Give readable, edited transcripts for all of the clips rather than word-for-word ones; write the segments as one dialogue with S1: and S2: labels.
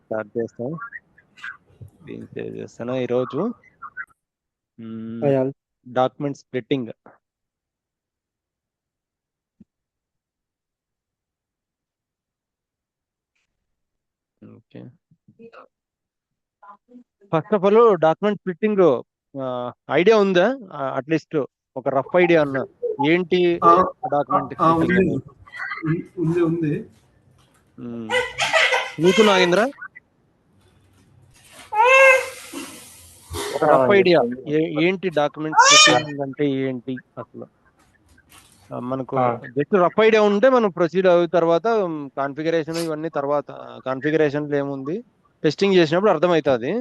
S1: Start చేస్తాం. Screen share చేస్తాను. ఈరోజు
S2: అయాల్
S1: document splitting. Okay, first of all document splitting idea ఉందా? అట్లీస్ట్ ఒక రఫ్ ఐడియా అన్న ఏంటి
S3: ఆ,
S1: డాక్యుమెంట్ స్ప్లిట్టింగ్
S3: ఉంది
S1: అనేది?
S3: ఉంది ఉంది
S1: నీకు నాగేంద్ర ఒక రఫ్ ఐడియా ఏంటి డాక్యుమెంట్ స్ప్లిట్టింగ్ అంటే ఏంటి అసలు? మనకు జస్ట్ రఫ్ ఐడియా ఉంటే మనం ప్రొసీడ్ అయిన తర్వాత కాన్ఫిగరేషన్ ఇవన్నీ తర్వాత. కాన్ఫిగరేషన్ ఏముంది, టెస్టింగ్ చేసినప్పుడు అర్థమవుతుంది.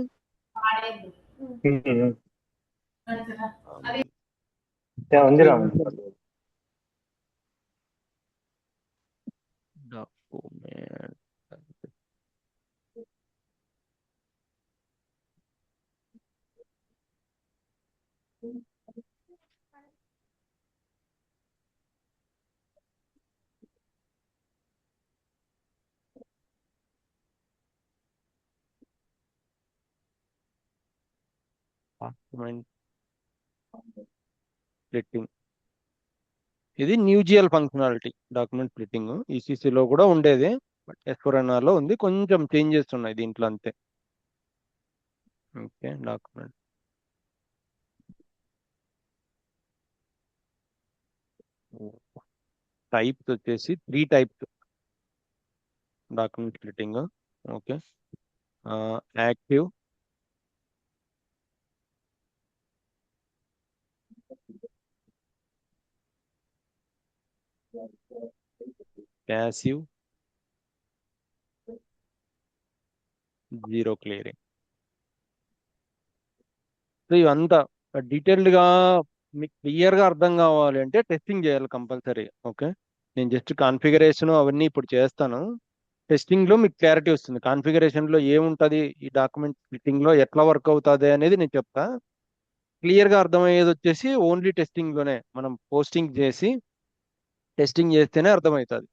S1: డాక్యుమెంట్ డాక్యుమెంట్ స్ప్లిట్టింగ్ ఇది న్యూజియల్ ఫంక్షనాలిటీ. డాక్యుమెంట్ స్ప్లిట్టింగ్ ఈసీసీలో కూడా ఉండేది, బట్ ఎస్ఫోర్ఎన్ఆర్లో ఉంది. కొంచెం చేంజెస్ ఉన్నాయి దీంట్లో అంతే. ఓకే, డాక్యుమెంట్ టైప్స్ వచ్చేసి 3 types document splitting. Okay, active, passive, zero clearing. So ఇవంతా డీటెయిల్డ్గా మీకు క్లియర్గా అర్థం కావాలి అంటే టెస్టింగ్ చేయాలి కంపల్సరీ. ఓకే, నేను జస్ట్ కాన్ఫిగరేషన్ అవన్నీ ఇప్పుడు చేస్తాను. టెస్టింగ్లో మీకు క్లారిటీ వస్తుంది. కాన్ఫిగరేషన్లో ఏముంటుంది, ఈ డాక్యుమెంట్ స్ప్లిట్టింగ్లో ఎట్లా వర్క్ అవుతుంది అనేది నేను చెప్తా. క్లియర్గా అర్థమయ్యేది వచ్చేసి ఓన్లీ టెస్టింగ్లోనే మనం పోస్టింగ్ చేసి టెస్టింగ్ చేస్తేనే అర్థమవుతుంది.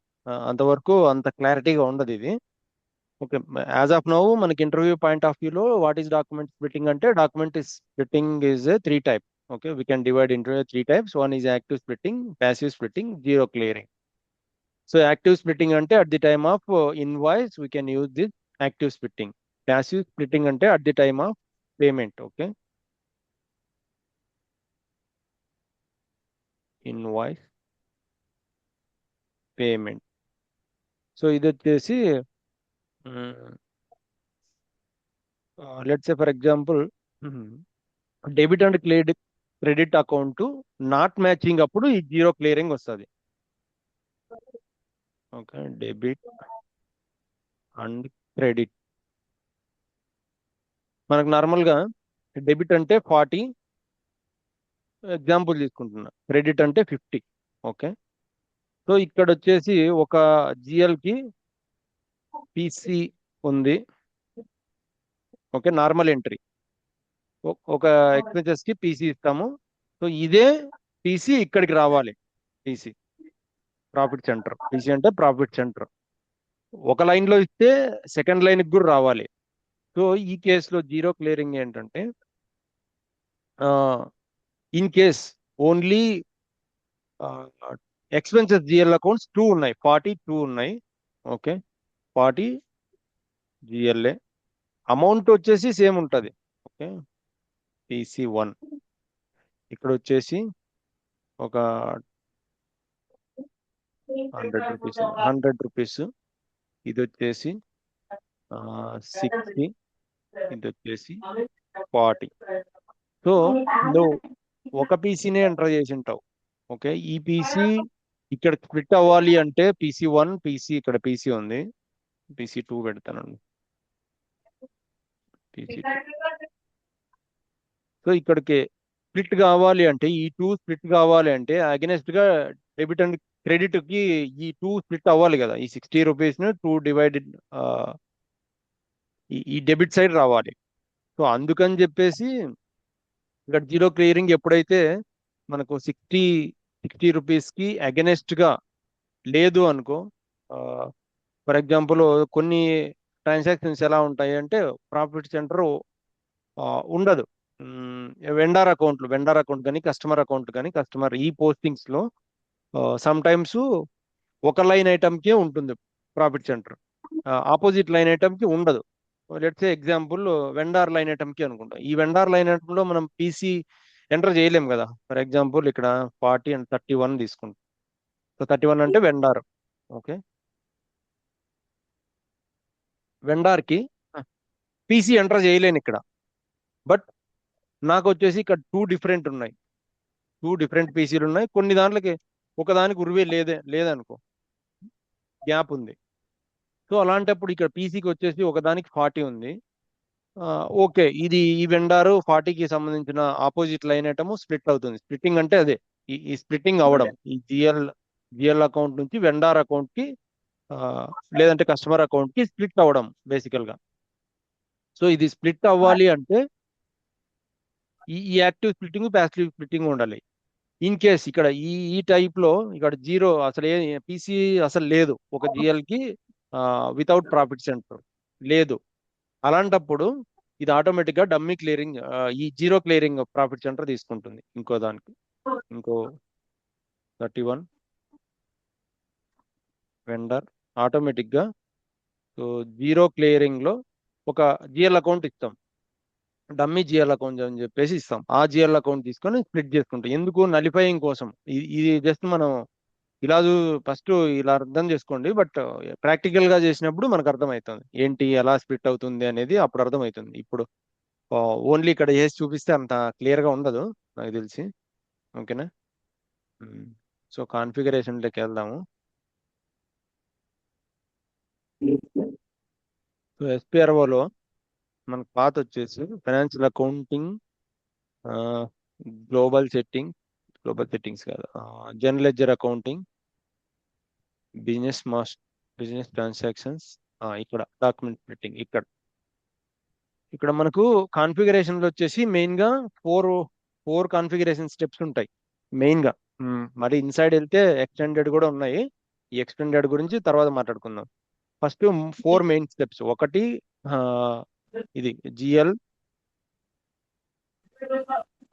S1: అంతవరకు అంత క్లారిటీగా ఉండదు ఇది. ఓకే, యాజ్ ఆఫ్ నౌ మనకి ఇంటర్వ్యూ పాయింట్ ఆఫ్ వ్యూలో వాట్ ఈస్ డాక్యుమెంట్ స్ప్లిట్టింగ్ అంటే, document splitting is 3 type. Okay, we can divide into 3 types. One is active splitting, passive splitting, zero clearing. So active splitting అంటే at the time of invoice we can use this active splitting. Passive splitting అంటే at the time of payment. Okay, invoice payment. So ఇది వచ్చేసి let's say for example debit and credit account not matching అప్పుడు ఈ zero clearing వస్తుంది. Okay, debit and credit. మనకు నార్మల్గా debit అంటే 40 example తీసుకుంటున్నా, క్రెడిట్ అంటే 50. ఓకే, సో ఇక్కడ వచ్చేసి ఒక జిఎల్కి పిసి ఉంది. Okay, normal entry. ఒక ఎక్స్పెన్సెస్కి పీసీ ఇస్తాము. సో ఇదే పీసీ ఇక్కడికి రావాలి. పీసీ ప్రాఫిట్ సెంటర్, పీసీ అంటే ప్రాఫిట్ సెంటర్. ఒక లైన్లో ఇస్తే సెకండ్ లైన్కి కూడా రావాలి. సో ఈ కేసులో జీరో క్లియరింగ్ ఏంటంటే, in case only expenses GL accounts 2 ఉన్నాయి, 42 ఉన్నాయి. ఓకే, 40 జిఎల్ఏ అమౌంట్ వచ్చేసి సేమ్ ఉంటుంది. ఓకే, PC1 ఇక్కడ వచ్చేసి ఒక 100 రూపీస్, ఇది వచ్చేసి 60, ఇది వచ్చేసి 40. సో నువ్వు ఒక పీసీనే ఎంటర్ చేసి ఉంటావు. ఓకే, ఈ పీసీ ఇక్కడ స్ప్లిట్ అవ్వాలి అంటే PC1 పీసీ, ఇక్కడ పీసీ ఉంది, PC2 పెడతానండి, PC2. సో ఇక్కడికి స్ప్లిట్ కావాలి అంటే, ఈ 2 స్ప్లిట్ కావాలి అంటే అగెనెస్ట్ గా డెబిట్ అండ్ క్రెడిట్ కి ఈ 2 స్ప్లిట్ అవ్వాలి కదా. ఈ 60 రూపీస్ ను 2 డివైడెడ్ ఈ డెబిట్ సైడ్ రావాలి. సో అందుకని చెప్పేసి ఇక్కడ జీరో క్లియరింగ్ ఎప్పుడైతే మనకు 60 రూపీస్కి అగెనెస్ట్ గా లేదు అనుకో, ఫర్ ఎగ్జాంపుల్ కొన్ని ట్రాన్సాక్షన్స్ ఎలా ఉంటాయి అంటే ప్రాఫిట్ సెంటర్ ఉండదు. వెండార్ అకౌంట్ కానీ కస్టమర్ ఈ పోస్టింగ్స్ లో సమ్ టైమ్స్ ఒక లైన్ ఐటమ్కే ఉంటుంది ప్రాఫిట్ సెంటర్, ఆపోజిట్ లైన్ ఐటమ్కి ఉండదు. లెట్స్ ఎగ్జాంపుల్ వెండార్ లైన్ ఐటమ్కి అనుకుంటాం. ఈ వెండార్ లైన్ ఐటమ్ లో మనం పీసీ ఎంటర్ చేయలేం కదా. ఫర్ ఎగ్జాంపుల్ ఇక్కడ 40 అండ్ 31 తీసుకుంటాం. సో 31 అంటే వెండార్. ఓకే, వెండార్ కి పీసీ ఎంటర్ చేయలేను ఇక్కడ. బట్ నాకు వచ్చేసి ఇక్కడ టూ డిఫరెంట్ పీసీలు ఉన్నాయి. కొన్ని దాంట్లకి ఒకదానికి ఉరివే లేదనుకో, గ్యాప్ ఉంది. సో అలాంటప్పుడు ఇక్కడ పీసీకి వచ్చేసి ఒకదానికి 40 ఉంది. ఓకే, ఈ వెండారు 40కి సంబంధించిన ఆపోజిట్ లైన్ ఐటమ్ స్ప్లిట్ అవుతుంది. స్ప్లిట్టింగ్ అంటే అదే ఈ స్ప్లిట్టింగ్ అవ్వడం. ఈ జిఎల్ అకౌంట్ నుంచి వెండార్ అకౌంట్ కి ఆ, లేదంటే కస్టమర్ అకౌంట్ కి స్ప్లిట్ అవ్వడం బేసికల్ గా. సో ఇది స్ప్లిట్ అవ్వాలి అంటే ఈ యాక్టివ్ స్ప్లిట్టింగ్ ప్యాసివ్ స్ప్లిట్టింగ్ ఉండాలి. ఇన్ కేస్ ఇక్కడ ఈ టైప్ లో ఇక్కడ జీరో అసలు పీసీ అసలు లేదు ఒక జిఎల్ కి వితౌట్ ప్రాఫిట్ సెంటర్ లేదు. అలాంటప్పుడు ఇది ఆటోమేటిక్ గా డమ్మీ క్లియరింగ్, ఈ జీరో క్లియరింగ్ ప్రాఫిట్ సెంటర్ తీసుకుంటుంది ఇంకో 31 వెండర్ ఆటోమేటిక్ గా. సో జీరో క్లియరింగ్ లో ఒక జిఎల్ అకౌంట్ ఇస్తాం, డమ్మీ జిఎల్ అకౌంట్ అని చెప్పేసి ఇస్తాం. ఆ జిఎల్ అకౌంట్ తీసుకొని స్ప్లిట్ చేసుకుంటాం. ఎందుకు? నలిఫైయింగ్ కోసం. ఇది జస్ట్ మనం ఇలా ఫస్ట్ ఇలా అర్థం చేసుకోండి. బట్ ప్రాక్టికల్ గా చేసినప్పుడు మనకు అర్థమవుతుంది ఏంటి ఎలా స్ప్లిట్ అవుతుంది అనేది, అప్పుడు అర్థమవుతుంది. ఇప్పుడు ఓన్లీ ఇక్కడ చేసి చూపిస్తే అంత క్లియర్ గా ఉండదు నాకు తెలిసి. ఓకేనా? సో కాన్ఫిగరేషన్లోకి వెళ్దాము. సో ఎస్పిఆర్ఓలో మనకు పాత వచ్చేసి ఫైనాన్షియల్ అకౌంటింగ్, గ్లోబల్ సెట్టింగ్స్ కాదు, general ledger accounting, business transactions, ఇక్కడ డాక్యుమెంట్ స్ప్లిట్టింగ్. ఇక్కడ మనకు కాన్ఫిగరేషన్లు వచ్చేసి మెయిన్ గా ఫోర్ కాన్ఫిగరేషన్ స్టెప్స్ ఉంటాయి మెయిన్ గా. మరి ఇన్సైడ్ వెళ్తే ఎక్స్టెండెడ్ కూడా ఉన్నాయి. ఈ ఎక్స్టెండెడ్ గురించి తర్వాత మాట్లాడుకుందాం. First 4 main steps. ఒకటి ఇది జిఎల్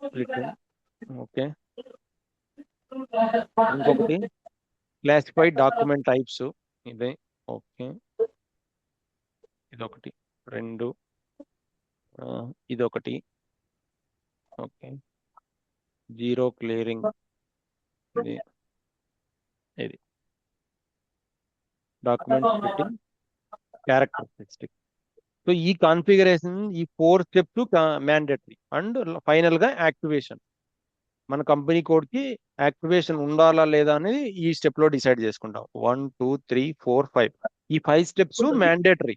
S1: స్ప్లిట్టింగ్. ఓకే, ఇంకొకటి క్లాసిఫైడ్ డాక్యుమెంట్ టైప్స్. ఇదే. ఓకే, ఇదొకటి. రెండు, ఇదొకటి. Okay, zero clearing. ఇది ఇది డాక్యుమెంట్ స్ప్లిట్టింగ్, క్యారెక్టరిస్టిక్. సో ఈ కాన్ఫిగరేషన్, ఈ 4 స్టెప్స్ మ్యాండేటరీ. అండ్ ఫైనల్ గా యాక్టివేషన్. మన కంపెనీ కోడ్ కి యాక్టివేషన్ ఉండాలా లేదా అనేది ఈ స్టెప్ లో డిసైడ్ చేసుకుంటాం. 1 2 3 4 5 ఈ 5 steps mandatory.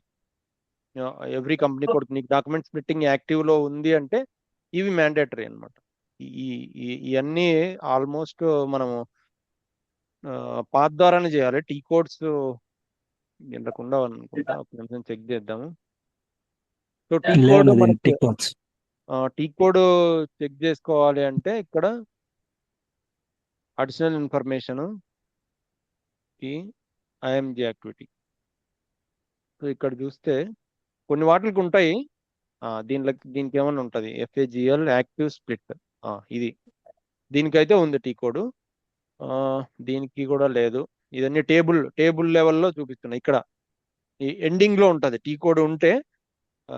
S1: Every company code నీకు డాక్యుమెంట్ స్ప్లిట్టింగ్ యాక్టివ్ లో ఉంది అంటే ఇవి మ్యాండేటరీ అనమాట. ఇవన్నీ ఆల్మోస్ట్ మనము పాత్ ద్వారానే చేయాలి. టీ కోడ్స్ ఉండకుండా అనుకుంటా. ఒక నిమిషం చెక్ చేద్దాము. సో టీ కోడ్ చెక్ చేసుకోవాలి అంటే ఇక్కడ అడిషనల్ ఇన్ఫర్మేషన్ కి ఐఎంజి యాక్టివిటీ. సో ఇక్కడ చూస్తే కొన్ని వాటికి ఉంటాయి. దీనికి ఏమన్నా ఉంటుంది ఎఫ్ఏజిఎల్ యాక్టివ్ స్ప్లిట్. ఇది దీనికైతే ఉంది టీ కోడ్, దీనికి కూడా లేదు. ఇదన్నీ టేబుల్ లెవెల్లో చూపిస్తున్నాయి. ఇక్కడ ఈ ఎండింగ్ లో ఉంటుంది టీ కోడ్ ఉంటే.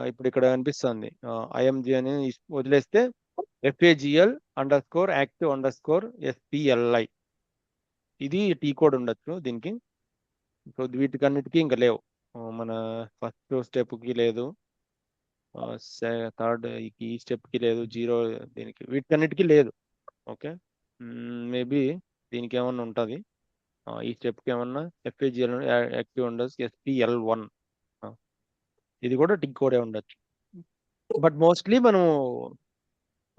S1: ఇప్పుడు ఇక్కడ కనిపిస్తుంది ఐఎంజి అని వదిలేస్తే ఎఫ్ఏజిఎల్ _యాక్టివ్_SPLI ఇది టీ కోడ్ ఉండొచ్చు దీనికి. సో వీటికన్నిటికీ ఇంకా లేవు. మన ఫస్ట్ స్టెప్ కి లేదు, థర్డ్ ఈ స్టెప్ కి లేదు, జీరో దీనికి, వీటికన్నిటికీ లేదు. ఓకే, మేబీ దీనికి ఏమన్నా ఉంటుంది. ఈ స్టెప్ కి ఏమన్నా ఎఫ్ఏజిఎల్ _యాక్టివ్_SPL1 ఇది కూడా టీ కోడే ఉండొచ్చు. బట్ మోస్ట్లీ మనం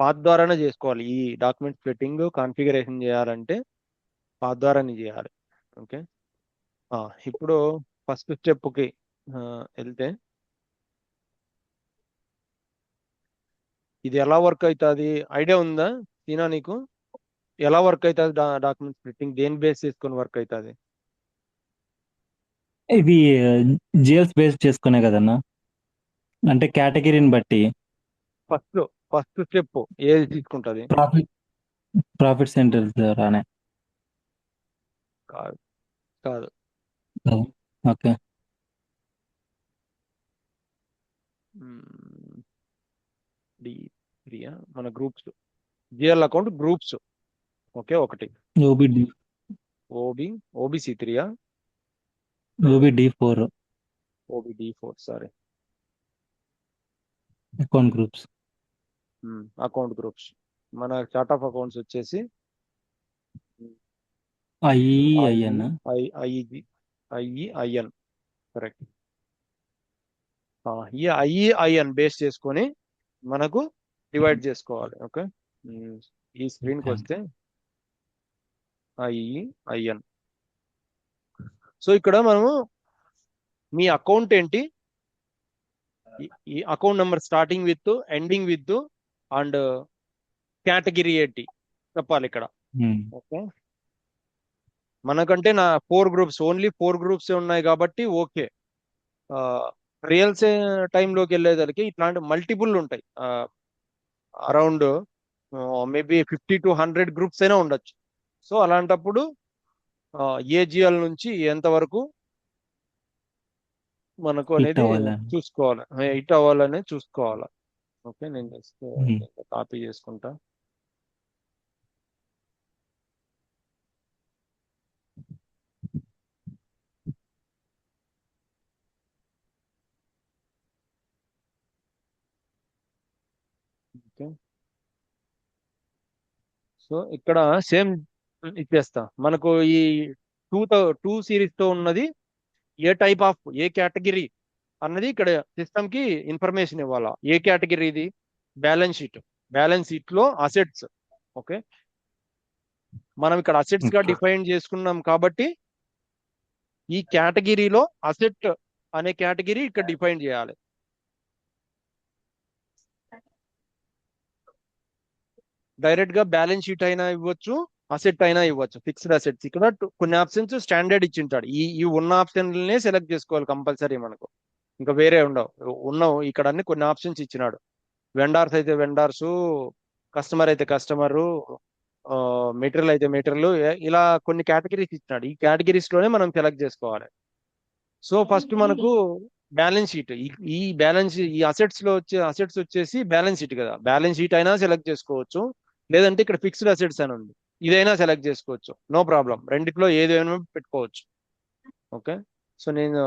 S1: పాత్ ద్వారానే చేసుకోవాలి. ఈ డాక్యుమెంట్ స్ప్లిట్టింగ్ కాన్ఫిగరేషన్ చేయాలంటే పాత్ ద్వారానే చేయాలి. ఓకే, ఇప్పుడు ఫస్ట్ స్టెప్కి వెళ్తే ఇది ఎలా వర్క్ అవుతుంది ఐడియా ఉందా సీనా నీకు? ఎలా వర్క్ అవుతుంది డాక్యుమెంట్ స్ప్లిట్టింగ్? దేని బేస్ చేసుకొని వర్క్ అవుతుంది?
S2: ఇవి జిఎల్స్ బేస్ చేసుకునే కదన్నా, అంటే కేటగిరీని బట్టి
S1: ఫస్ట్ ఫస్ట్ స్టెప్ ఏది తీసుకుంటది?
S2: ప్రాఫిట్ ప్రాఫిట్ సెంటర్ ద్వారానే.
S1: కాదు, కాదు.
S2: ఓకే.
S1: డి త్రీయా మన groups, GL account groups. Okay, ఒకటి.
S2: ఓబిడి
S1: ఓబి, ఓబిసి త్రీయా?
S2: OBD 4
S1: OBD 4, sorry.
S2: Account groups.
S1: Account groups. మన చార్ట్ ఆఫ్ అకౌంట్స్ వచ్చేసి
S2: ఐఈఐఎన్.
S1: ఐఈజి, ఐఈఐఎన్. కరెక్ట్. ఈ ఐఈఐఎన్ బేస్ చేసుకొని మనకు డివైడ్ చేసుకోవాలి. ఓకే. ఈ స్క్రీన్కి
S2: ఓకే.
S1: వస్తే ఐఈఐఎన్. సో ఇక్కడ మనము మీ అకౌంట్ ఏంటి, ఈ account number starting with, ending with, and category ఏంటి చెప్పాలి ఇక్కడ. ఓకే. మనకంటే నా 4 గ్రూప్స్, ఓన్లీ 4 గ్రూప్స్ ఉన్నాయి కాబట్టి ఓకే. రియల్స్ టైంలోకి వెళ్ళేసరికి ఇట్లాంటి మల్టిపుల్ ఉంటాయి. అరౌండ్ మేబీ 50 to 100 గ్రూప్స్ అయినా ఉండొచ్చు. సో అలాంటప్పుడు ఏజిఎల్ నుంచి ఎంతవరకు మనకు
S2: హిట్
S1: అనేది
S2: అవ్వాలని.
S1: చూసుకోవాలి, హిట్ అవ్వాలనే చూసుకోవాలి. ఓకే, నేను జస్ట్ కాపీ చేసుకుంటా. ఓకే. సో ఇక్కడ సేమ్ ఇచ్చేస్తా. మనకు ఈ టూ టూ సిరీస్ తో ఉన్నది ఏ టైప్ ఆఫ్, ఏ కేటగిరీ అన్నది ఇక్కడ సిస్టమ్ కి ఇన్ఫర్మేషన్ ఇవ్వాలా. ఏ కేటగిరీ ఇది? Balance sheet. బ్యాలెన్స్ షీట్ లో అసెట్స్. ఓకే. మనం ఇక్కడ అసెట్స్ గా
S2: ఓకే.
S1: డిఫైన్ చేసుకున్నాం కాబట్టి ఈ కేటగిరీలో అసెట్ అనే కేటగిరీ ఇక్కడ డిఫైన్ చేయాలి. డైరెక్ట్ గా బ్యాలెన్స్ షీట్ అయినా ఇవ్వచ్చు, అసెట్ అయినా ఇవ్వచ్చు. ఫిక్స్డ్ అసెట్స్ ఇక్కడ కొన్ని ఆప్షన్స్ స్టాండర్డ్ ఇచ్చింటాడు. ఈ ఉన్న ఆప్షన్లనే సెలెక్ట్ చేసుకోవాలి కంపల్సరీ మనకు, ఇంకా వేరే ఉండవు. ఉన్నవు ఇక్కడ అన్ని కొన్ని ఆప్షన్స్ ఇచ్చినాడు. వెండార్స్ అయితే వెండార్స్, కస్టమర్ అయితే కస్టమర్, మెటీరియల్ అయితే మెటీరియల్, ఇలా కొన్ని కేటగిరీస్ ఇచ్చినాడు. ఈ కేటగిరీస్ లోనే మనం సెలెక్ట్ చేసుకోవాలి. సో ఫస్ట్ మనకు బ్యాలెన్స్ షీట్. ఈ బ్యాలెన్స్, ఈ అసెట్స్ లో వచ్చే అసెట్స్ వచ్చేసి బ్యాలెన్స్ షీట్ కదా. బ్యాలెన్స్ షీట్ అయినా సెలెక్ట్ చేసుకోవచ్చు, లేదంటే ఇక్కడ ఫిక్స్డ్ అసెట్స్ అని ఉంది, ఇదైనా సెలెక్ట్ చేసుకోవచ్చు. నో ప్రాబ్లం, రెండిట్లో ఏదైనా పెట్టుకోవచ్చు. ఓకే. సో నేను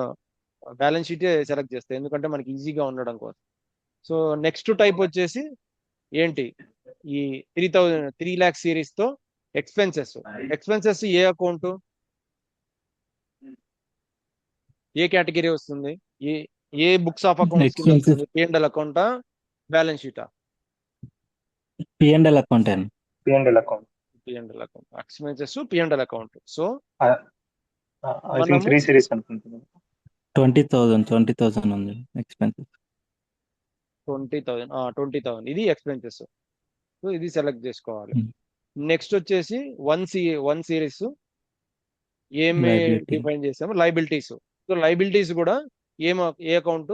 S1: బ్యాలెన్స్ షీట్ సెలెక్ట్ చేస్తాను, ఎందుకంటే మనకి ఈజీగా ఉండడం కోసం. సో నెక్స్ట్ టైప్ వచ్చేసి ఏంటి, ఈ 3 lakhs సిరీస్ తో ఎక్స్పెన్సెస్. ఎక్స్పెన్సెస్ ఏ అకౌంట్, ఏ కేటగిరీ వస్తుంది, ఏ ఏ బుక్స్ ఆఫ్ అకౌంట్స్ కింద
S2: ఎక్స్పెన్సెస్
S1: వస్తుంది? పిఎండ్ఎల్ అకౌంటా, బ్యాలెన్స్ షీటా?
S2: పిఎండ్ఎల్ అకౌంట్ అండి.
S3: P&L account.
S1: P and L account. Expenses P and L account. So
S3: I, I think
S1: మనము
S3: 3 series అనుకుంటున్నాను.
S2: 20,000 ఉంది ఎక్స్పెన్సెస్.
S1: 20,000 ఇది ఎక్స్పెన్సెస్. సో ఇది సెలెక్ట్ చేసుకోవాలి. నెక్స్ట్ వచ్చేసి వన్ సిరీస్ ఏమి
S2: లైబిలిటీ
S1: డిఫైన్ చేసాము, లైబిలిటీస్. సో లైబిలిటీస్ కూడా ఏ account?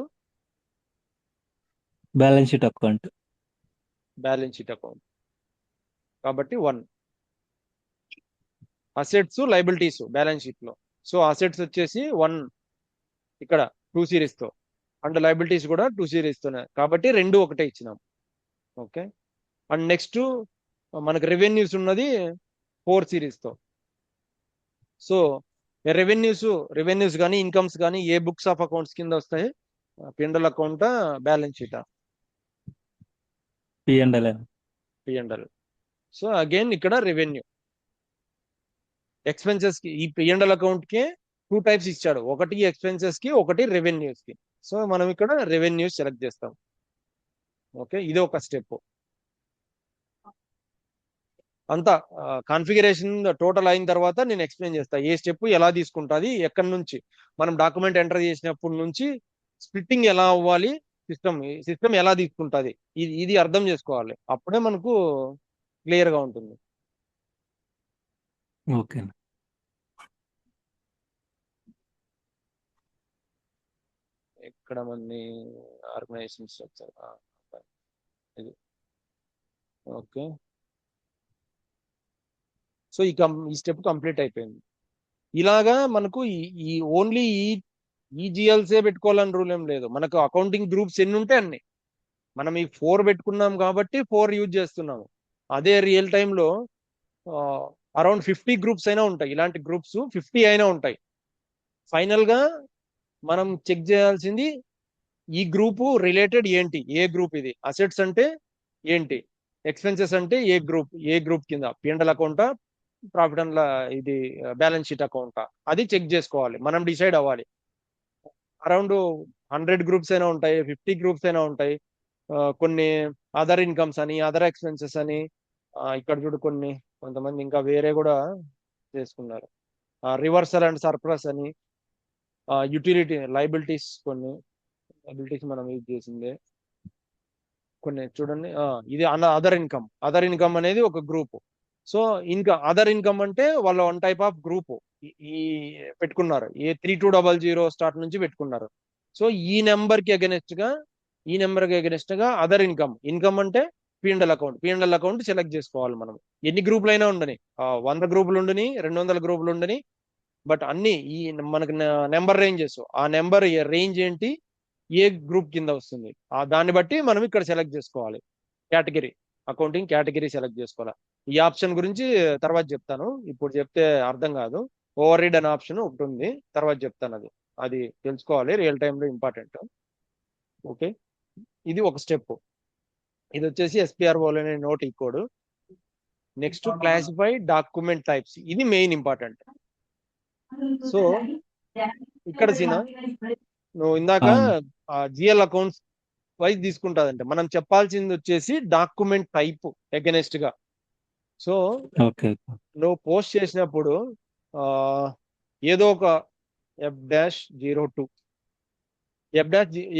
S2: Balance sheet account.
S1: Balance sheet account. కాబట్టి 1. అసెట్స్ లైబిలిటీస్ బ్యాలెన్స్ షీట్ లో. సో అసెట్స్ వచ్చేసి 1 ఇక్కడ 2 సిరీస్ తో, అండ్ లైబిలిటీస్ కూడా 2 సిరీస్ తోనే, కాబట్టి రెండు ఒకటే ఇచ్చినాం. ఓకే. అండ్ నెక్స్ట్ మనకు రెవెన్యూస్ ఉన్నది 4 సిరీస్ తో. సో రెవెన్యూస్ రెవెన్యూస్ కానీ ఇన్కమ్స్ కానీ ఏ బుక్స్ ఆఫ్ అకౌంట్స్ కింద వస్తాయి? పిఎండ్ఎల్ అకౌంటా, బ్యాలెన్స్ షీటా?
S2: పిఎండ్ఎల్.
S1: పిఎండ్ఎల్. సో అగైన్ ఇక్కడ రెవెన్యూ. ఎక్స్పెన్సెస్ కి ఈ పిఎండ్ఎల్ అకౌంట్ కి 2 టైప్స్ ఇచ్చాడు, ఒకటి ఎక్స్పెన్సెస్ కి, ఒకటి రెవెన్యూస్ కి. సో మనం ఇక్కడ రెవెన్యూస్ సెలెక్ట్ చేస్తాం. ఓకే, ఇది ఒక స్టెప్. అంతా కాన్ఫిగరేషన్ టోటల్ అయిన తర్వాత నేను ఎక్స్ప్లెయిన్ చేస్తా ఏ స్టెప్ ఎలా తీసుకుంటుంది, ఎక్కడి నుంచి మనం డాక్యుమెంట్ ఎంటర్ చేసినప్పటి నుంచి స్ప్లిట్టింగ్ ఎలా అవ్వాలి, సిస్టమ్ ఎలా తీసుకుంటుంది, ఇది అర్థం చేసుకోవాలి. అప్పుడే మనకు క్లియర్ గా ఉంటుంది.
S2: ఓకే.
S1: ఇక్కడ మన ఆర్గనైజేషన్ స్ట్రక్చర్ ఇది ఓకే. సో ఈ స్టెప్ కంప్లీట్ అయిపోయింది. ఇలాగా మనకు ఈ ఓన్లీ ఈ జిఎల్సే పెట్టుకోవాలని రూల్ ఏం లేదు. మనకు అకౌంటింగ్ గ్రూప్స్ ఎన్ని ఉంటే అన్ని. మనం ఈ 4 పెట్టుకున్నాం కాబట్టి 4 యూజ్ చేస్తున్నాము. అదే రియల్ టైంలో అరౌండ్ 50 గ్రూప్స్ అయినా ఉంటాయి. ఇలాంటి గ్రూప్స్ 50 అయినా ఉంటాయి. ఫైనల్ గా మనం చెక్ చేయాల్సింది ఈ గ్రూప్ రిలేటెడ్ ఏంటి, ఏ గ్రూప్ ఇది, అసెట్స్ అంటే ఏంటి, ఎక్స్పెన్సెస్ అంటే ఏ గ్రూప్ కింద, P&L అకౌంటా, ప్రాఫిట్ అండ్ ఇది బ్యాలెన్స్ షీట్ అకౌంటా, అది చెక్ చేసుకోవాలి. మనం డిసైడ్ అవ్వాలి. అరౌండ్ 100 గ్రూప్స్ అయినా ఉంటాయి, 50 గ్రూప్స్ అయినా ఉంటాయి. కొన్ని అదర్ ఇన్కమ్స్ అని, అదర్ ఎక్స్పెన్సెస్ అని, ఇక్కడ చూడు కొంతమంది ఇంకా వేరే కూడా చేసుకున్నారు. రివర్సల్ అండ్ సర్ప్లస్ అని, యూటిలిటీ లైబిలిటీస్, కొన్ని లైబిలిటీస్ మనం యూజ్ చేసిందే కొన్ని చూడండి. ఇది అదర్ ఇన్కమ్ అనేది ఒక గ్రూప్. సో ఇంకా అదర్ ఇన్కమ్ అంటే వాళ్ళ వన్ టైప్ ఆఫ్ గ్రూప్ ఈ పెట్టుకున్నారు. 3200 స్టార్ట్ నుంచి పెట్టుకున్నారు. సో ఈ నెంబర్ కి అగెనెస్ట్ గా అదర్ ఇన్కమ్ అంటే P&L అకౌంట్ సెలెక్ట్ చేసుకోవాలి. మనం ఎన్ని గ్రూపులు అయినా ఉండని, 100 గ్రూపులు ఉండని, 200 గ్రూపులు ఉండని, బట్ అన్ని ఈ మనకి నెంబర్ రేంజెస్, ఆ నెంబర్ రేంజ్ ఏంటి, ఏ గ్రూప్ కింద వస్తుంది, దాన్ని బట్టి మనం ఇక్కడ సెలెక్ట్ చేసుకోవాలి. అకౌంటింగ్ కేటగిరీ సెలెక్ట్ చేసుకోవాలి. ఈ ఆప్షన్ గురించి తర్వాత చెప్తాను, ఇప్పుడు చెప్తే అర్థం కాదు. ఓవర్ రీడ్ అనే ఆప్షన్ ఒకటి ఉంది, తర్వాత చెప్తాను. అది తెలుసుకోవాలి, రియల్ టైంలో ఇంపార్టెంట్. ఓకే, ఇది ఒక స్టెప్. ఇది వచ్చేసి SPRO అనే నోట్ ఈ code. Next classify document types, ఇది మెయిన్ ఇంపార్టెంట్. సో ఇక్కడ నువ్వు ఇందాక జిఎల్ అకౌంట్స్ వైజ్ తీసుకుంటాదంటే మనం చెప్పాల్సింది వచ్చేసి డాక్యుమెంట్ టైప్ అగెనెస్ట్ గా. సో నువ్వు పోస్ట్ చేసినప్పుడు ఏదో ఒక F-02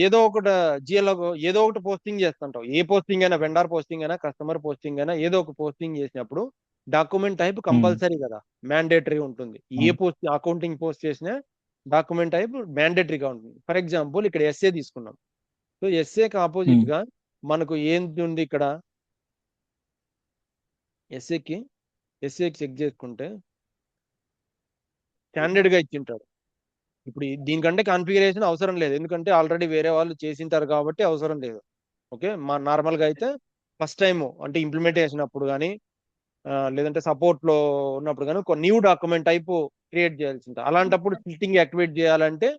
S1: ఏదో ఒకటి జిఎల్ ఏదో ఒకటి పోస్టింగ్ చేస్తుంటావు. ఏ పోస్టింగ్ అయినా, వెండర్ పోస్టింగ్ అయినా, కస్టమర్ పోస్టింగ్ అయినా, ఏదో ఒక పోస్టింగ్ చేసినప్పుడు డాక్యుమెంట్ టైప్ కంపల్సరీ కదా, మ్యాండేటరీ ఉంటుంది. ఏ అకౌంటింగ్ పోస్ట్ చేసినా డాక్యుమెంట్ టైప్ మ్యాండేటరీగా ఉంటుంది. ఫర్ ఎగ్జాంపుల్ ఇక్కడ ఎస్ఏ తీసుకున్నాం. సో ఎస్ఏకి ఆపోజిట్ గా మనకు ఏంటి ఉంది ఇక్కడ, ఎస్ఏకి చెక్ చేసుకుంటే స్టాండర్డ్ గా ఇచ్చింటారు. ఇప్పుడు దీనికంటే కాన్ఫిగరేషన్ అవసరం లేదు, ఎందుకంటే ఆల్రెడీ వేరే వాళ్ళు చేసింటారు కాబట్టి అవసరం లేదు. ఓకే, మా నార్మల్గా అయితే ఫస్ట్ టైం అంటే ఇంప్లిమెంటేషన్ అప్పుడు కానీ, లేదంటే సపోర్ట్ లో ఉన్నప్పుడు కానీ ఒక న్యూ డాక్యుమెంట్ టైప్ క్రియేట్ చేయాల్సి ఉంటుంది. అలాంటప్పుడు స్ప్లిట్టింగ్ యాక్టివేట్ చేయాలంటే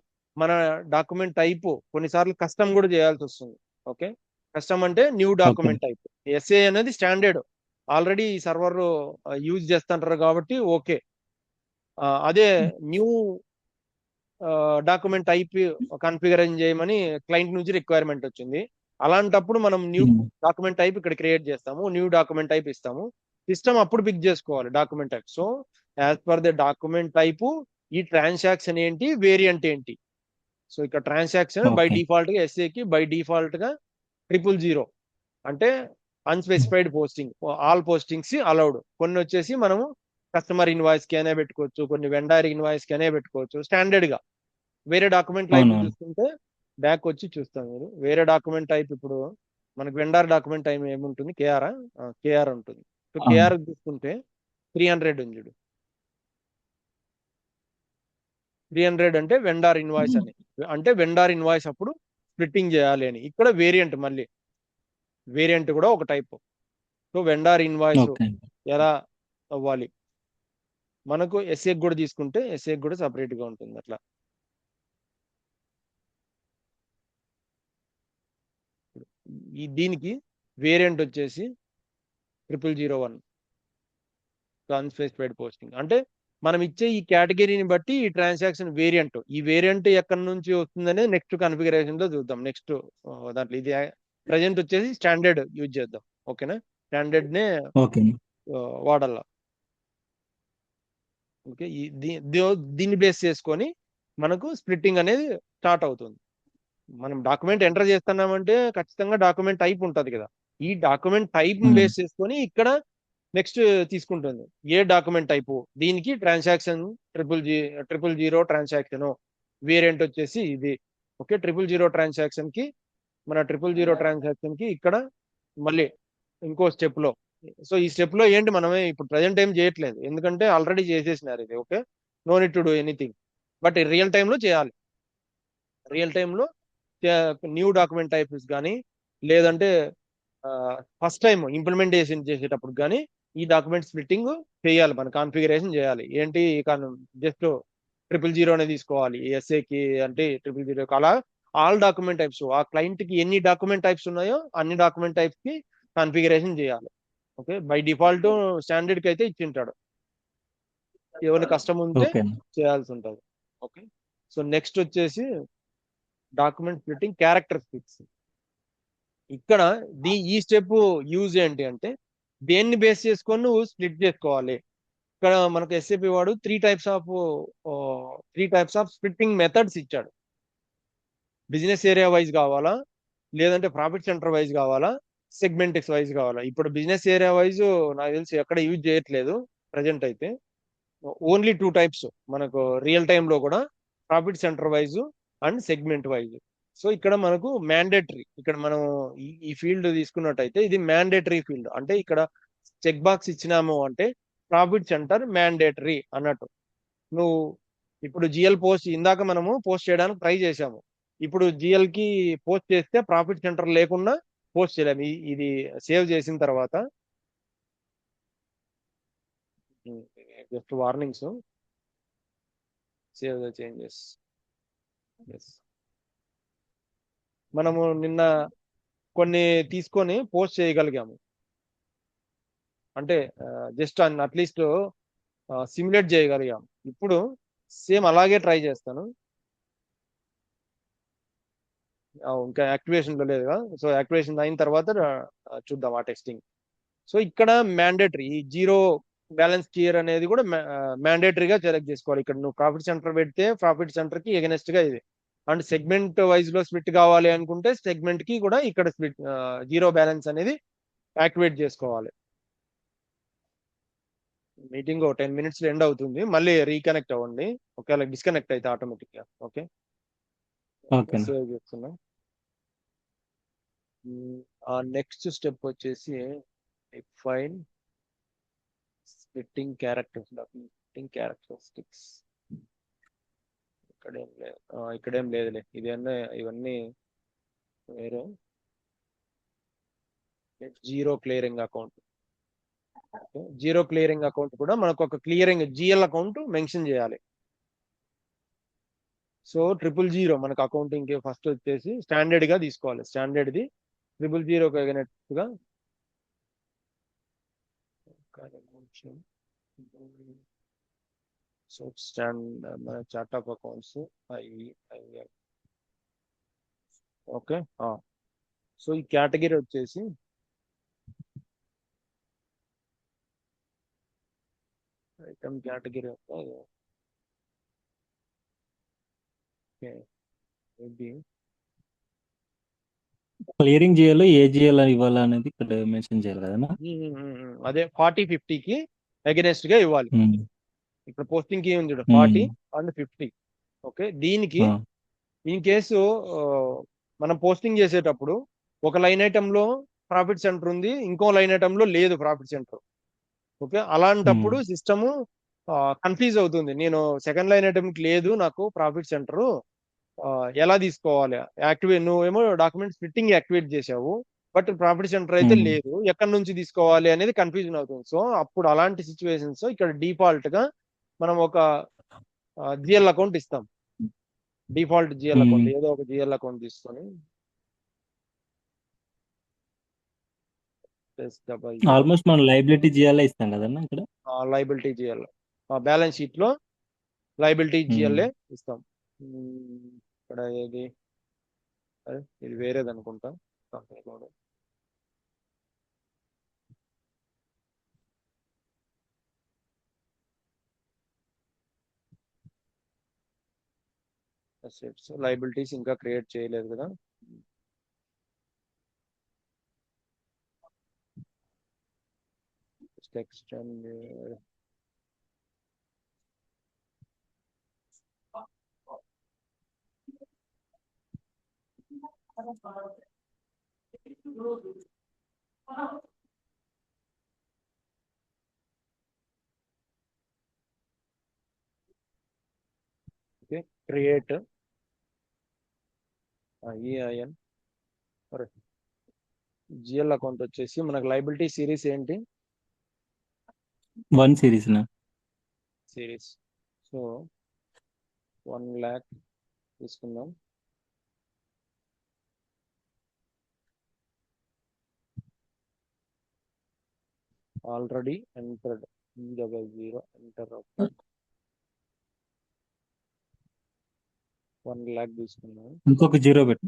S1: మన డాక్యుమెంట్ టైప్ కొన్నిసార్లు కస్టమ్ కూడా చేయాల్సి వస్తుంది. ఓకే, కస్టమ్ అంటే న్యూ డాక్యుమెంట్ టైప్. ఎస్ఏ అనేది స్టాండర్డ్, ఆల్రెడీ సర్వర్ యూజ్ చేస్తుంటారు కాబట్టి ఓకే. అదే న్యూ డాక్యుమెంట్ టైప్ కాన్ఫిగరేషన్ చేయమని క్లయింట్ నుంచి రిక్వైర్మెంట్ వచ్చింది. అలాంటప్పుడు మనం న్యూ డాక్యుమెంట్ టైప్ ఇక్కడ క్రియేట్ చేస్తాము, న్యూ డాక్యుమెంట్ టైప్ ఇస్తాము. సిస్టమ్ అప్పుడు పిక్ చేసుకోవాలి document type. So as per the document type ఈ ట్రాన్సాక్షన్ ఏంటి, వేరియంట్ ఏంటి. సో ఇక్కడ ట్రాన్సాక్షన్ బై డిఫాల్ట్ గా ఎస్ఏకి బై డిఫాల్ట్ గా 000 అంటే unspecified posting, all postings allowed. కొన్ని వచ్చేసి మనము కస్టమర్ ఇన్వాయిస్ కి అనే పెట్టుకోవచ్చు, కొన్ని వెండర్ ఇన్వాయిస్ కి అనే పెట్టుకోవచ్చు స్టాండర్డ్ గా. వేరే డాక్యుమెంట్ టైప్ చూసుకుంటే బ్యాక్ వచ్చి చూస్తాం మీరు. వేరే డాక్యుమెంట్ టైప్ ఇప్పుడు మనకు వెండర్ డాక్యుమెంట్ టైప్ ఏముంటుంది, కేఆర్ ఉంటుంది. సో కేఆర్ చూసుకుంటే 300 ఉంది చూడు. 300 అంటే వెండర్ ఇన్వాయిస్ అని, అంటే వెండర్ ఇన్వాయిస్ అప్పుడు స్ప్లిట్టింగ్ చేయాలి అని. ఇక్కడ వేరియంట్, మళ్ళీ వేరియంట్ కూడా ఒక టైప్. సో వెండర్ ఇన్వాయిస్ ఎలా అవ్వాలి, మనకు ఎస్ఏ కూడా తీసుకుంటే ఎస్ఏ కూడా సపరేట్ గా ఉంటుంది. అట్లా దీనికి వేరియంట్ వచ్చేసి 0001 అన్స్పెసిఫైడ్ పోస్టింగ్. అంటే మనం ఇచ్చే ఈ కేటగిరీని బట్టి ఈ ట్రాన్సాక్షన్ వేరియంట్, ఈ వేరియంట్ ఎక్కడి నుంచి వస్తుందనే నెక్స్ట్ కాన్ఫిగరేషన్ లో చూద్దాం. నెక్స్ట్ దాంట్లో ఇది ప్రజెంట్ వచ్చేసి స్టాండర్డ్ యూజ్ చేద్దాం. ఓకేనా, స్టాండర్డ్ నే వాడాల. ఓకే, దీన్ని బేస్ చేసుకొని మనకు స్ప్లిట్టింగ్ అనేది స్టార్ట్ అవుతుంది. మనం డాక్యుమెంట్ ఎంటర్ చేస్తున్నామంటే ఖచ్చితంగా డాక్యుమెంట్ టైప్ ఉంటుంది కదా. ఈ డాక్యుమెంట్ టైప్ బేస్ చేసుకొని ఇక్కడ నెక్స్ట్ తీసుకుంటుంది ఏ డాక్యుమెంట్ టైపు, దీనికి ట్రాన్సాక్షన్ 000 ట్రాన్సాక్షన్, వేరియంట్ వచ్చేసి ఇది ఓకే, 000 ట్రాన్సాక్షన్ కి మన 000 ట్రాన్సాక్షన్ కి ఇక్కడ మళ్ళీ ఇంకో స్టెప్ లో. సో ఈ స్టెప్ లో ఏంటి, మనమే ఇప్పుడు ప్రజెంట్ ఏం చేయట్లేదు, ఎందుకంటే ఆల్రెడీ చేసేసినారు ఇది. Okay, no need to do anything, but real టైంలో చేయాలి. రియల్ టైంలో న్యూ డాక్యుమెంట్ టైప్స్ కానీ, లేదంటే ఫస్ట్ టైం ఇంప్లిమెంటేషన్ చేసేటప్పుడు కానీ ఈ డాక్యుమెంట్ స్ప్లిట్టింగ్ చేయాలి, మన కాన్ఫిగరేషన్ చేయాలి. ఏంటి, జస్ట్ 000 అనేది తీసుకోవాలి ఎస్ఏకి, అంటే 000 అలా ఆల్ డాక్యుమెంట్ టైప్స్, ఆ క్లయింట్ కి ఎన్ని డాక్యుమెంట్ టైప్స్ ఉన్నాయో అన్ని డాక్యుమెంట్ టైప్స్ కి కాన్ఫిగరేషన్ చేయాలి. ఓకే, బై డిఫాల్ట్ స్టాండర్డ్ కి అయితే ఇచ్చింటాడు, ఎవరి కష్టం ఉంటే
S2: ఓకే అన్న.
S1: చేయాల్సి ఉంటుంది. ఓకే, సో నెక్స్ట్ వచ్చేసి డాక్యుమెంట్ స్ప్లిట్టింగ్ క్యారెక్టరిస్టిక్స్. ఇక్కడ ఈ స్టెప్ యూజ్ ఏంటి అంటే, దేన్ని బేస్ చేసుకొని నువ్వు స్ప్లిట్ చేసుకోవాలి. ఇక్కడ మనకు ఎస్ఏపి వాడు three types of splitting methods ఇచ్చాడు. బిజినెస్ ఏరియా వైజ్ కావాలా, లేదంటే ప్రాఫిట్ సెంటర్ వైజ్ కావాలా, సెగ్మెంట్స్ వైజ్ కావాలా. ఇప్పుడు బిజినెస్ ఏరియా వైజ్ నాకు తెలిసి ఎక్కడ యూజ్ చేయట్లేదు ప్రజెంట్ అయితే. ఓన్లీ 2 టైప్స్ మనకు రియల్ టైంలో కూడా, profit centre wise and segment wise. So ఇక్కడ మనకు మ్యాండేటరీ, ఇక్కడ మనం ఈ ఫీల్డ్ తీసుకున్నట్టయితే ఇది మ్యాండేటరీ ఫీల్డ్. అంటే ఇక్కడ చెక్ బాక్స్ ఇచ్చినాము అంటే ప్రాఫిట్ సెంటర్ మ్యాండేటరీ అన్నట్టు. నువ్వు ఇప్పుడు జిఎల్ పోస్ట్ ఇందాక మనము పోస్ట్ చేయడానికి ట్రై చేసాము, ఇప్పుడు జిఎల్ కి పోస్ట్ చేస్తే ప్రాఫిట్ సెంటర్ లేకుండా పోస్ట్ చేయలేము. ఇది సేవ్ చేసిన తర్వాత just warnings, save the changes. మనము నిన్న కొన్ని తీసుకొని పోస్ట్ చేయగలిగాము, అంటే జస్ట్ అట్లీస్ట్ సిమ్యులేట్ చేయగలిగాము. ఇప్పుడు సేమ్ అలాగే ట్రై చేస్తాను. ఇంకా యాక్టివేషన్ లో లేదు కదా, సో యాక్టివేషన్ అయిన తర్వాత చూద్దాం ఆ టెస్టింగ్. సో ఇక్కడ మ్యాండేటరీ, ఈ జీరో బ్యాలెన్స్ క్లియర్ అనేది కూడా మ్యాండేటరీగా సెలెక్ట్ చేసుకోవాలి. ఇక్కడ నువ్వు ప్రాఫిట్ సెంటర్ పెడితే ప్రాఫిట్ సెంటర్ కి ఎగనెస్ట్ గా ఇది, అండ్ సెగ్మెంట్ వైజ్ లో స్ప్లిట్ కావాలి అనుకుంటే సెగ్మెంట్ కి కూడా ఇక్కడ స్ప్లిట్ జీరో బ్యాలెన్స్ అనేది యాక్టివేట్ చేసుకోవాలి. మీటింగ్ 10 minutes ఎండ్ అవుతుంది, మళ్ళీ రీకనెక్ట్ అవ్వండి. ఒకవేళ డిస్కనెక్ట్ అయితే ఆటోమేటిక్ గా. ఓకే,
S2: ఓకే అన్న.
S1: సేవ్ చేస్తున్నా. ఆ నెక్స్ట్ స్టెప్ వచ్చేసి ఫైల్ స్ప్లిట్టింగ్ క్యారెక్టరిస్టిక్స్. ఇక్కడేం లేదు, ఇక్కడేం లేదులే, ఇవన్నీ వేరే. Zero clearing account. Zero clearing account కూడా మనకు ఒక క్లియరింగ్ జిఎల్ అకౌంట్ మెన్షన్ చేయాలి. సో 000 మనకు అకౌంటింగ్ ఫస్ట్ వచ్చేసి స్టాండర్డ్ గా తీసుకోవాలి. Standard the 000 కలిగినట్టుగా. సో మన chart of accounts okay. So ఈ కేటగిరీ వచ్చేసి ఐటమ్ కేటగిరీ. ఓకే, ఇది
S2: క్లియరింగ్ చేయాలో ఏ జిఎల్ ఇవ్వాలా అనేది ఇక్కడ మెన్షన్ చేయాలి కదన్నా.
S1: అదే 40-50కి అగెనెస్ట్ గా ఇవ్వాలి. ఇక్కడ పోస్టింగ్ కి ఉంది 40 అండ్ 50. ఓకే, దీనికి ఇన్ కేసు మనం పోస్టింగ్ చేసేటప్పుడు ఒక లైన్ ఐటమ్ లో ప్రాఫిట్ సెంటర్ ఉంది, ఇంకో లైన్ ఐటమ్ లో లేదు ప్రాఫిట్ సెంటర్. ఓకే, అలాంటప్పుడు సిస్టమ్ కన్ఫ్యూజ్ అవుతుంది. నేను సెకండ్ లైన్ ఐటమ్ కి లేదు నాకు ప్రాఫిట్ సెంటర్, ఎలా తీసుకోవాలి. నువ్వేమో డాక్యుమెంట్ స్ప్లిట్టింగ్ యాక్టివేట్ చేసావు, బట్ ప్రాఫిట్ సెంటర్ అయితే లేదు, ఎక్కడి నుంచి తీసుకోవాలి అనేది కన్ఫ్యూజన్ అవుతుంది. సో అప్పుడు అలాంటి సిచ్యువేషన్స్ ఇక్కడ డిఫాల్ట్ గా మనం ఒక జిఎల్ అకౌంట్ ఇస్తాం. డిఫాల్ట్ జిఎల్ అకౌంట్, ఏదో ఒక జిఎల్ అకౌంట్ తీసుకొని
S2: ఆల్మోస్ట్ మనం లైబిలిటీ జిఎల్ ఇస్తాం కదన్నా ఇక్కడ.
S1: లైబిలిటీ జిఎల్, బ్యాలెన్స్ షీట్ లో లైబిలిటీ జిఎల్ఏ ఇస్తాం. ఇక్కడ ఇది వేరేది అనుకుంటా కంపెనీ కోడ్. అసెట్స్ లైబిలిటీస్ ఇంకా క్రియేట్ చేయలేదు కదా. Extend okay, create EIN GL account వచ్చేసి మనకు లైబిలిటీ సిరీస్ ఏంటి?
S2: 1 సిరీస్ నా
S1: సిరీస్. సో 1 lakh తీసుకుందాం. Already entered 0 enter. 1 lakh తీసుకున్నాం.
S2: ఇంకొక 0 పెట్టు.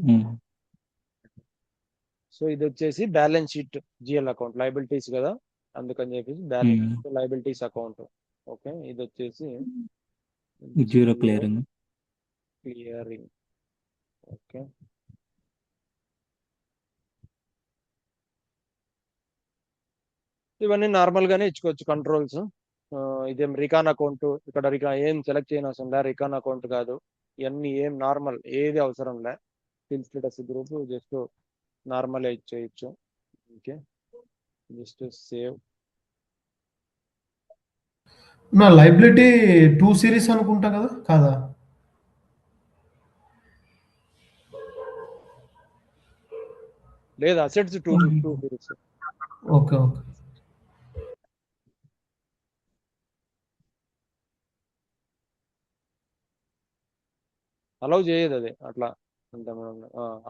S1: సో ఇది వచ్చేసి balance sheet GL account, liabilities కదా, అందుకని చెప్పేసి బ్యాలెన్స్ లైబిలిటీస్ అకౌంట్. ఓకే, ఇది వచ్చేసి
S2: 0 క్లియరింగ్.
S1: క్లియరింగ్. ఓకే, ఇవన్నీ నార్మల్ గానే ఇచ్చుకోవచ్చు కంట్రోల్స్. ఇదేం రికాన్ అకౌంట్, ఇక్కడ ఏం సెలెక్ట్ చేయని అవసరం లే, రికాన్ అకౌంట్ కాదు, ఇవన్నీ ఏం నార్మల్ ఏది అవసరం లే. Field status group just normal ఇచ్చేయచ్చు. Okay, just save.
S4: నా లైబిలిటీ 2 సిరీస్ అనుకుంటా కదా, కాదా?
S1: లేదు, assets 2 series.
S4: Okay okay.
S1: Allow చేయదు అది అట్లా. అంటే మనం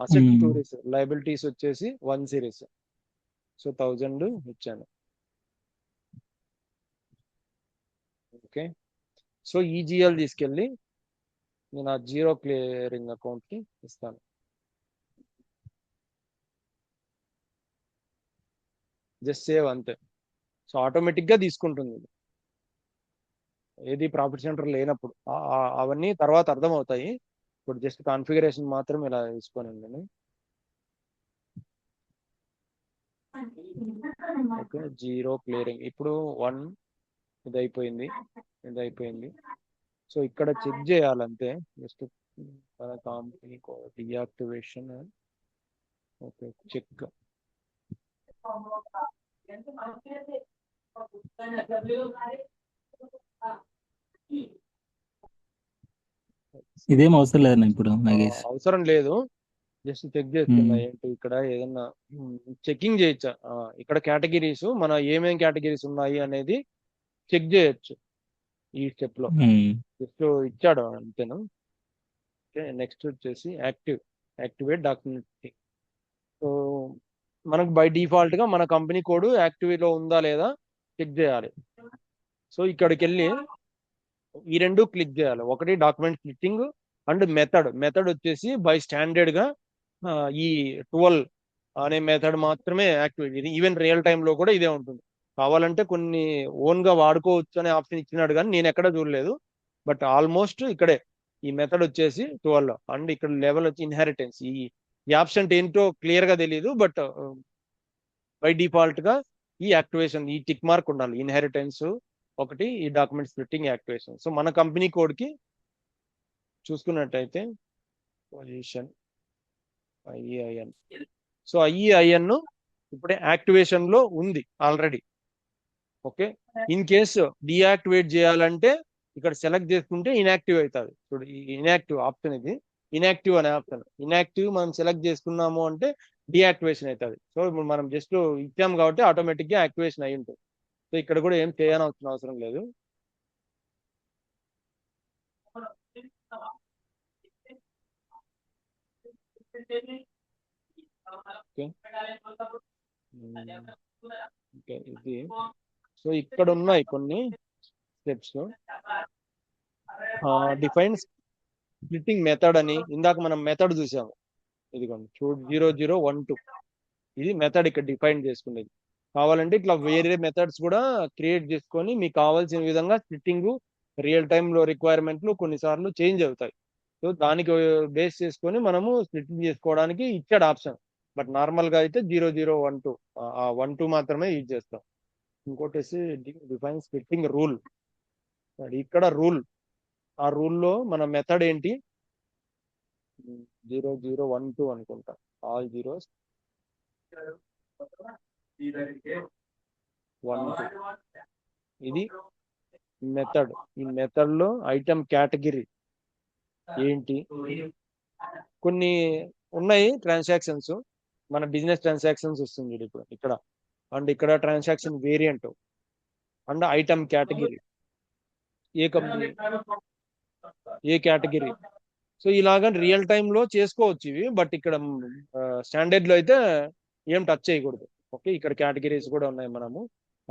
S1: అసెట్ 2 సిరీస్, లైబిలిటీస్ వచ్చేసి 1 సిరీస్. సో 1000 ఇచ్చాను. ఓకే, సో ఈజీఎల్ తీసుకెళ్ళి నేను ఆ 0 క్లియరింగ్ అకౌంట్ కి ఇస్తాను. జస్ట్ సేవ్ అంతే. సో ఆటోమేటిక్ గా తీసుకుంటుంది ఇది. ఏది ప్రాఫిట్ సెంటర్ లేనప్పుడు అవన్నీ తర్వాత అర్థం అవుతాయి. ఇప్పుడు జస్ట్ కాన్ఫిగరేషన్ మాత్రం ఇలా తీసుకోనండి. Okay, 0 clearing. ఇప్పుడు 1 ఇది అయిపోయింది. సో ఇక్కడ చెక్ చేయాలంటే జస్ట్ మన కంపెనీ డియాక్టివేషన్. Okay, check.
S2: ఇదేం అవసరం లేదన్న ఇప్పుడు నాగేష్.
S1: అవసరం లేదు, జస్ట్ చెక్ చేస్తున్నా ఏంటి ఇక్కడ ఏదన్నా చెకింగ్ చేయొచ్చా. ఇక్కడ కేటగిరీస్ మన ఏమేం కేటగిరీస్ ఉన్నాయి అనేది చెక్ చేయొచ్చు ఈ స్టెప్ లో. జస్ట్ ఇచ్చాడు అంతేను. ఓకే, నెక్స్ట్ వచ్చేసి యాక్టివేట్ డాక్యుమెంట్. సో మనకు బై డిఫాల్ట్ గా మన కంపెనీ కోడ్ యాక్టివేట్ లో ఉందా లేదా చెక్ చేయాలి. సో ఇక్కడికి వెళ్ళి ఈ 2 క్లిక్ చేయాలి. ఒకటి డాక్యుమెంట్ స్ప్లిట్టింగ్ అండ్ మెథడ్ వచ్చేసి బై స్టాండర్డ్ గా ఈ 12 అనే మెథడ్ మాత్రమే యాక్టివేట్. ఇది ఈవెన్ రియల్ టైమ్ లో కూడా ఇదే ఉంటుంది. కావాలంటే కొన్ని ఓన్ గా వాడుకోవచ్చు అనే ఆప్షన్ ఇచ్చినాడు, కానీ నేను ఎక్కడ చూడలేదు. బట్ ఆల్మోస్ట్ ఇక్కడే ఈ మెథడ్ వచ్చేసి 12 అండ్ ఇక్కడ లెవెల్ వచ్చి ఇన్హెరిటెన్స్. ఈ ఆప్షన్ ఏంటో క్లియర్ గా తెలియదు, బట్ బై డిఫాల్ట్ గా ఈ యాక్టివేషన్ ఈ టిక్ మార్క్ ఉండాలి. ఇన్హెరిటెన్స్ ఒకటి, ఈ డాక్యుమెంట్ స్ప్లిట్టింగ్ యాక్టివేషన్. సో మన కంపెనీ కోడ్ కి చూసుకున్నట్టయితే పొజిషన్ ఐఈఐఎన్. సో ఐఈఐఎన్ ఇప్పుడే యాక్టివేషన్ లో ఉంది already. Okay, in case deactivate చేయాలంటే ఇక్కడ సెలెక్ట్ చేసుకుంటే ఇన్యాక్టివ్ అవుతుంది. చూడు, ఇన్యాక్టివ్ ఆప్షన్ ఇది, ఇన్యాక్టివ్ అనే ఆప్షన్. ఇన్యాక్టివ్ మనం సెలెక్ట్ చేసుకున్నాము అంటే డియాక్టివేషన్ అవుతుంది. సో ఇప్పుడు మనం జస్ట్ ఇచ్చాము కాబట్టి ఆటోమేటిక్ గా యాక్టివేషన్ అయి ఉంటుంది. సో ఇక్కడ కూడా ఏం చేయనవసరం అవసరం లేదు. ఓకే, ఇది. సో ఇక్కడ ఉన్నాయి కొన్ని స్టెప్స్. డిఫైన్ స్ప్లిట్టింగ్ మెథడ్ అని ఇందాక మనం మెథడ్ చూసాము. ఇదిగోండి చూడు, 0012 ఇది మెథడ్ ఇక్కడ డిఫైన్ చేసుకునేది. కావాలంటే ఇట్లా వేరే మెథడ్స్ కూడా క్రియేట్ చేసుకొని మీకు కావాల్సిన విధంగా స్ప్లిట్టింగ్ రియల్ టైంలో రిక్వైర్మెంట్లు కొన్నిసార్లు చేంజ్ అవుతాయి. సో దానికి బేస్ చేసుకొని మనము స్ప్లిట్టింగ్ చేసుకోవడానికి ఇచ్చాడు ఆప్షన్. బట్ నార్మల్ గా అయితే 0012 12 మాత్రమే యూజ్ చేస్తాం. ఇంకోటి డిఫైన్ స్ప్లిట్టింగ్ రూల్. ఇక్కడ రూల్, ఆ రూల్లో మన మెథడ్ ఏంటి 0012 అనుకుంటా. All zeros 1 2. ఇది మెథడ్. ఈ మెథడ్ లో ఐటమ్ కేటగిరీ ఏంటి, కొన్ని ఉన్నాయి ట్రాన్సాక్షన్స్, మన బిజినెస్ ట్రాన్సాక్షన్స్ వస్తుంది ఇప్పుడు ఇక్కడ, అండ్ ఇక్కడ transaction variant and item category, A company, A category. So ఇలాగా రియల్ టైమ్ లో చేసుకోవచ్చు ఇవి, బట్ ఇక్కడ స్టాండర్డ్ లో అయితే ఏం టచ్ చేయకూడదు. ఓకే, ఇక్కడ కేటగిరీస్ కూడా ఉన్నాయి, మనము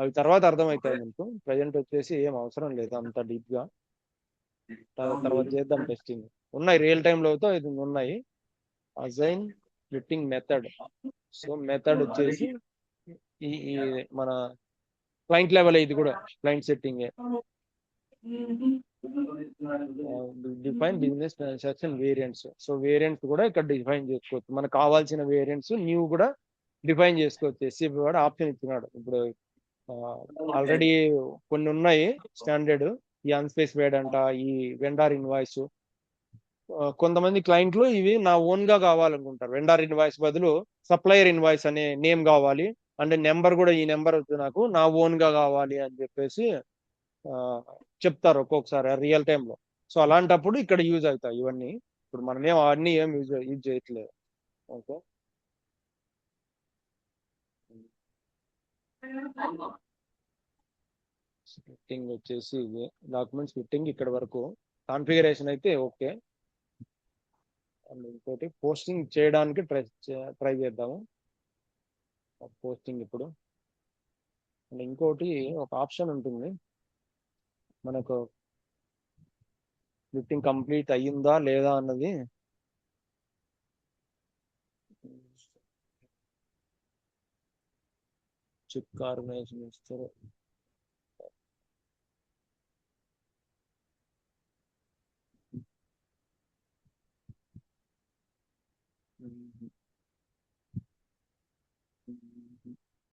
S1: అవి తర్వాత అర్థమవుతాయి మీకు. ప్రజెంట్ వచ్చేసి ఏం అవసరం లేదు అంత డీప్ గా, తర్వాత చేద్దాం టెస్టింగ్. ఉన్నాయి రియల్ టైమ్ లో అయితే ఇది ఉన్నాయి. Assign splitting method. So method వచ్చేసి ఈ మన క్లయింట్ లెవెల్, ఇది కూడా client setting. Define business transaction variants. So variants కూడా ఇక్కడ డిఫైన్ చేసుకోవచ్చు, మనకు కావాల్సిన వేరియంట్స్ న్యూ కూడా డిఫైన్ చేసుకోవచ్చు. ఎస్సీపీ వాడు ఆప్షన్ ఇచ్చినాడు. ఇప్పుడు ఆల్రెడీ కొన్ని ఉన్నాయి స్టాండర్డ్, ఈ అన్స్పెసిఫైడ్ అంట, ఈ వెండార్ ఇన్వాయిస్. కొంతమంది క్లయింట్లు ఇవి నా ఓన్ గా కావాలనుకుంటారు, వెండార్ ఇన్వాయిస్ బదులు సప్లయర్ ఇన్వాయిస్ అనే నేమ్ కావాలి, అంటే నెంబర్ కూడా ఈ నెంబర్ వద్దు, నాకు నా ఓన్ గా కావాలి అని చెప్పేసి చెప్తారు ఒక్కొక్కసారి రియల్ టైంలో. సో అలాంటప్పుడు ఇక్కడ యూజ్ అవుతాయి ఇవన్నీ. ఇప్పుడు మనమేం అవన్నీ ఏం యూజ్ చేయట్లేదు. ఓకే, స్ప్లిట్టింగ్ వచ్చేసి ఇది డాక్యుమెంట్ స్ప్లిట్టింగ్ ఇక్కడ వరకు. కాన్ఫిగరేషన్ అయితే ఓకే. అండ్ ఇంకోటి పోస్టింగ్ చేయడానికి ట్రై చేద్దాము. పోస్టింగ్ ఇప్పుడు. అండ్ ఇంకోటి ఒక ఆప్షన్ ఉంటుంది మనకు, స్ప్లిట్టింగ్ కంప్లీట్ అయ్యిందా లేదా అన్నది. చెక్ ఆర్గనైజేషన్ ఇస్తారు.